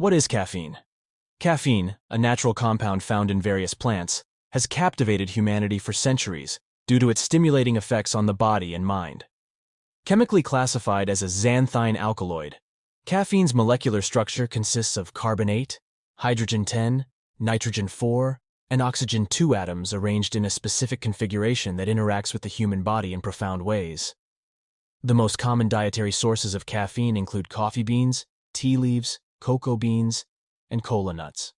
What is caffeine? Caffeine, a natural compound found in various plants, has captivated humanity for centuries due to its stimulating effects on the body and mind. Chemically classified as a xanthine alkaloid, caffeine's molecular structure consists of carbon-8, hydrogen-10, nitrogen-4, and oxygen-2 atoms arranged in a specific configuration that interacts with the human body in profound ways. The most common dietary sources of caffeine include coffee beans, tea leaves, cocoa beans, and cola nuts,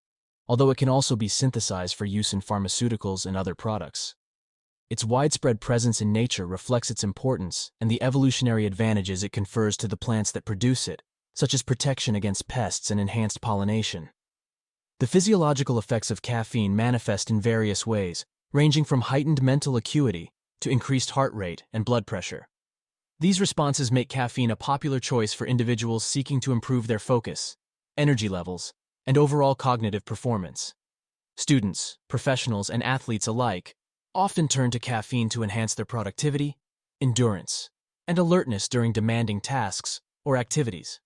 although it can also be synthesized for use in pharmaceuticals and other products. Its widespread presence in nature reflects its importance and the evolutionary advantages it confers to the plants that produce it, such as protection against pests and enhanced pollination. The physiological effects of caffeine manifest in various ways, ranging from heightened mental acuity to increased heart rate and blood pressure. These responses make caffeine a popular choice for individuals seeking to improve their focus, energy levels, and overall cognitive performance. Students, professionals, and athletes alike often turn to caffeine to enhance their productivity, endurance, and alertness during demanding tasks or activities.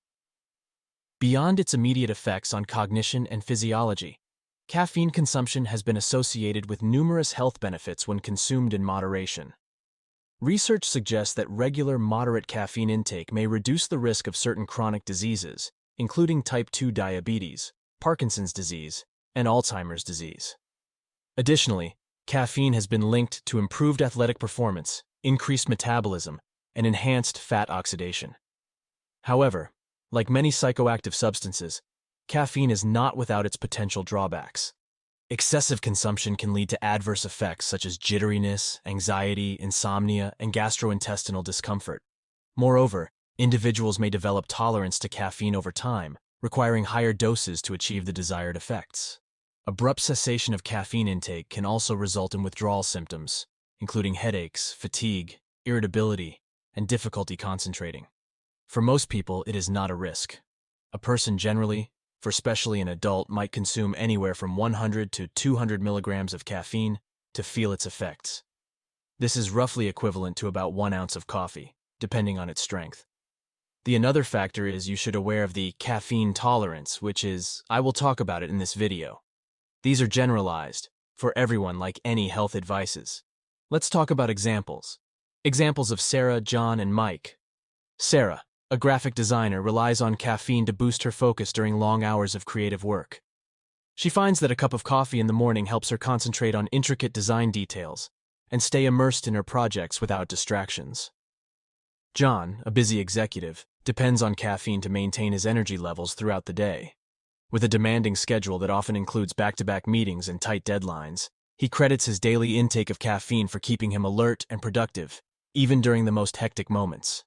Beyond its immediate effects on cognition and physiology, caffeine consumption has been associated with numerous health benefits when consumed in moderation. Research suggests that regular moderate caffeine intake may reduce the risk of certain chronic diseases, including type 2 diabetes, Parkinson's disease, and Alzheimer's disease. Additionally, caffeine has been linked to improved athletic performance, increased metabolism, and enhanced fat oxidation. However, like many psychoactive substances, caffeine is not without its potential drawbacks. Excessive consumption can lead to adverse effects such as jitteriness, anxiety, insomnia, and gastrointestinal discomfort. Moreover, individuals may develop tolerance to caffeine over time, requiring higher doses to achieve the desired effects. Abrupt cessation of caffeine intake can also result in withdrawal symptoms, including headaches, fatigue, irritability, and difficulty concentrating. For most people, it is not a risk. A person generally, for especially an adult, might consume anywhere from 100 to 200 milligrams of caffeine to feel its effects. This is roughly equivalent to about 1 ounce of coffee, depending on its strength. The another factor is you should be aware of the caffeine tolerance, which is, I will talk about it in this video. These are generalized, for everyone like any health advices. Let's talk about examples. Examples of Sarah, John, and Mike. Sarah, a graphic designer, relies on caffeine to boost her focus during long hours of creative work. She finds that a cup of coffee in the morning helps her concentrate on intricate design details and stay immersed in her projects without distractions. John, a busy executive, depends on caffeine to maintain his energy levels throughout the day. With a demanding schedule that often includes back-to-back meetings and tight deadlines, he credits his daily intake of caffeine for keeping him alert and productive, even during the most hectic moments.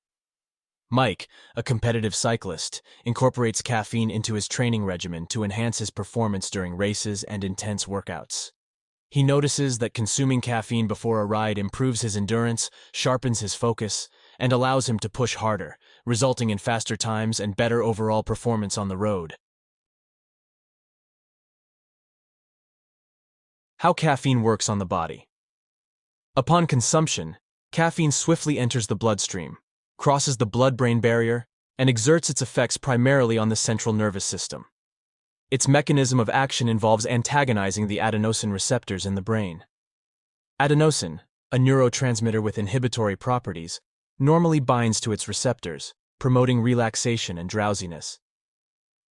Mike, a competitive cyclist, incorporates caffeine into his training regimen to enhance his performance during races and intense workouts. He notices that consuming caffeine before a ride improves his endurance, sharpens his focus, and allows him to push harder, resulting in faster times and better overall performance on the road. How caffeine works on the body. Upon consumption, caffeine swiftly enters the bloodstream, crosses the blood-brain barrier, and exerts its effects primarily on the central nervous system. Its mechanism of action involves antagonizing the adenosine receptors in the brain. Adenosine, a neurotransmitter with inhibitory properties, normally binds to its receptors, promoting relaxation and drowsiness.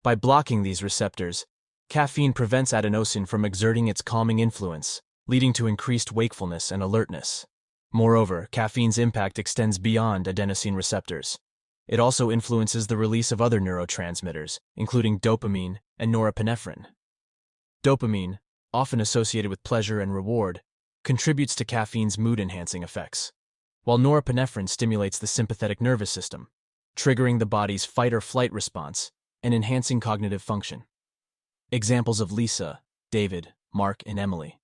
By blocking these receptors, caffeine prevents adenosine from exerting its calming influence, leading to increased wakefulness and alertness. Moreover, caffeine's impact extends beyond adenosine receptors. It also influences the release of other neurotransmitters, including dopamine and norepinephrine. Dopamine, often associated with pleasure and reward, contributes to caffeine's mood-enhancing effects, while norepinephrine stimulates the sympathetic nervous system, triggering the body's fight-or-flight response and enhancing cognitive function. Examples of Lisa, David, Mark, and Emily.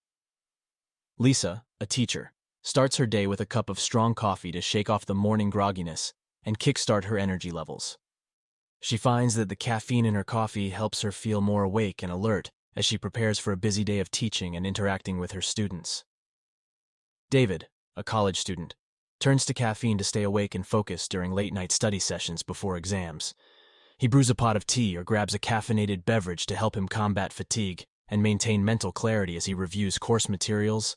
Lisa, a teacher, starts her day with a cup of strong coffee to shake off the morning grogginess and kickstart her energy levels. She finds that the caffeine in her coffee helps her feel more awake and alert as she prepares for a busy day of teaching and interacting with her students. David, a college student, turns to caffeine to stay awake and focused during late-night study sessions before exams. He brews a pot of tea or grabs a caffeinated beverage to help him combat fatigue and maintain mental clarity as he reviews course materials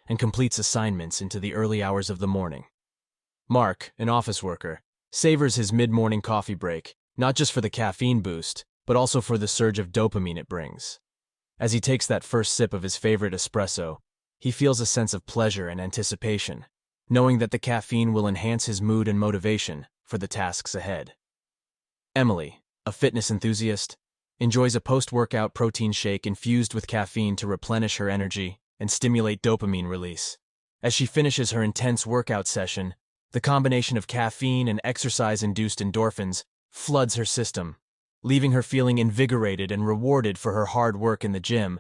and completes assignments into the early hours of the morning. Mark, an office worker, savors his mid-morning coffee break, not just for the caffeine boost, but also for the surge of dopamine it brings. As he takes that first sip of his favorite espresso, he feels a sense of pleasure and anticipation, knowing that the caffeine will enhance his mood and motivation for the tasks ahead. Emily, a fitness enthusiast, enjoys a post-workout protein shake infused with caffeine to replenish her energy and stimulate dopamine release. As she finishes her intense workout session, the combination of caffeine and exercise-induced endorphins floods her system, leaving her feeling invigorated and rewarded for her hard work in the gym.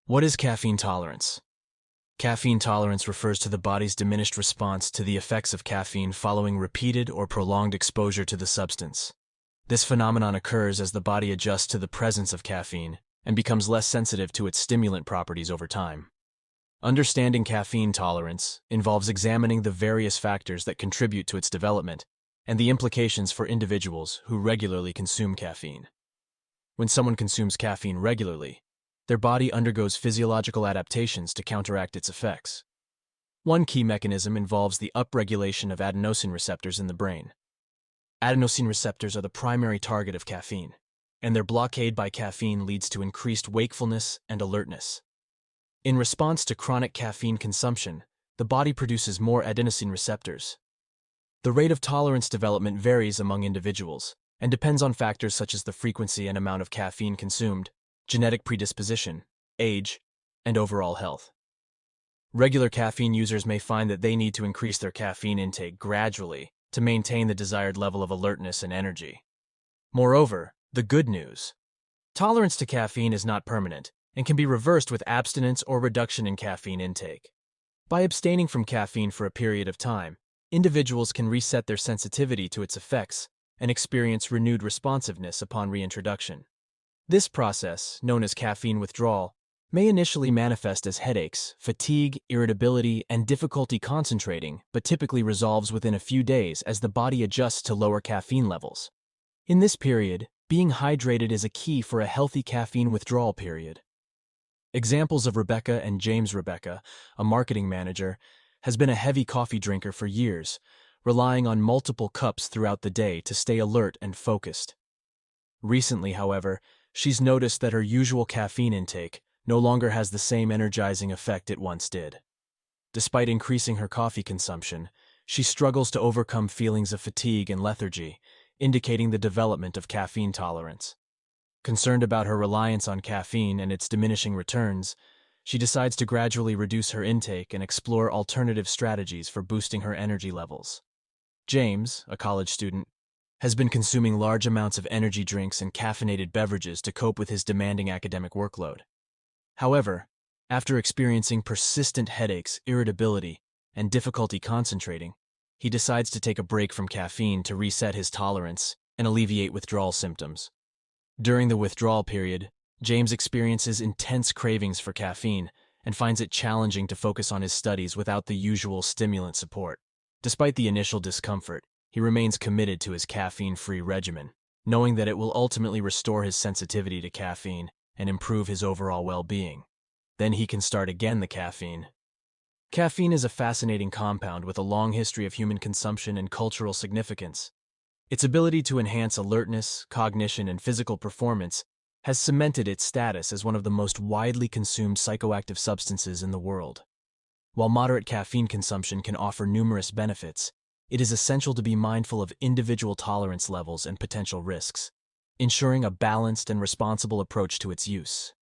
What is caffeine tolerance? Caffeine tolerance refers to the body's diminished response to the effects of caffeine following repeated or prolonged exposure to the substance. This phenomenon occurs as the body adjusts to the presence of caffeine and becomes less sensitive to its stimulant properties over time. Understanding caffeine tolerance involves examining the various factors that contribute to its development and the implications for individuals who regularly consume caffeine. When someone consumes caffeine regularly, their body undergoes physiological adaptations to counteract its effects. One key mechanism involves the upregulation of adenosine receptors in the brain. Adenosine receptors are the primary target of caffeine, and their blockade by caffeine leads to increased wakefulness and alertness. In response to chronic caffeine consumption, the body produces more adenosine receptors. The rate of tolerance development varies among individuals and depends on factors such as the frequency and amount of caffeine consumed, genetic predisposition, age, and overall health. Regular caffeine users may find that they need to increase their caffeine intake gradually to maintain the desired level of alertness and energy. Moreover, the good news: tolerance to caffeine is not permanent and can be reversed with abstinence or reduction in caffeine intake. By abstaining from caffeine for a period of time, individuals can reset their sensitivity to its effects and experience renewed responsiveness upon reintroduction. This process, known as caffeine withdrawal, may initially manifest as headaches, fatigue, irritability, and difficulty concentrating, but typically resolves within a few days as the body adjusts to lower caffeine levels. In this period, being hydrated is a key for a healthy caffeine withdrawal period. Examples of Rebecca and James. Rebecca, a marketing manager, has been a heavy coffee drinker for years, relying on multiple cups throughout the day to stay alert and focused. Recently, however, she's noticed that her usual caffeine intake no longer has the same energizing effect it once did. Despite increasing her coffee consumption, she struggles to overcome feelings of fatigue and lethargy, indicating the development of caffeine tolerance. Concerned about her reliance on caffeine and its diminishing returns, she decides to gradually reduce her intake and explore alternative strategies for boosting her energy levels. James, a college student, has been consuming large amounts of energy drinks and caffeinated beverages to cope with his demanding academic workload. However, after experiencing persistent headaches, irritability, and difficulty concentrating, he decides to take a break from caffeine to reset his tolerance and alleviate withdrawal symptoms. During the withdrawal period, James experiences intense cravings for caffeine and finds it challenging to focus on his studies without the usual stimulant support. Despite the initial discomfort, he remains committed to his caffeine-free regimen, knowing that it will ultimately restore his sensitivity to caffeine and improve his overall well-being. Then he can start again the caffeine. Caffeine is a fascinating compound with a long history of human consumption and cultural significance. Its ability to enhance alertness, cognition, and physical performance has cemented its status as one of the most widely consumed psychoactive substances in the world. While moderate caffeine consumption can offer numerous benefits, it is essential to be mindful of individual tolerance levels and potential risks, ensuring a balanced and responsible approach to its use.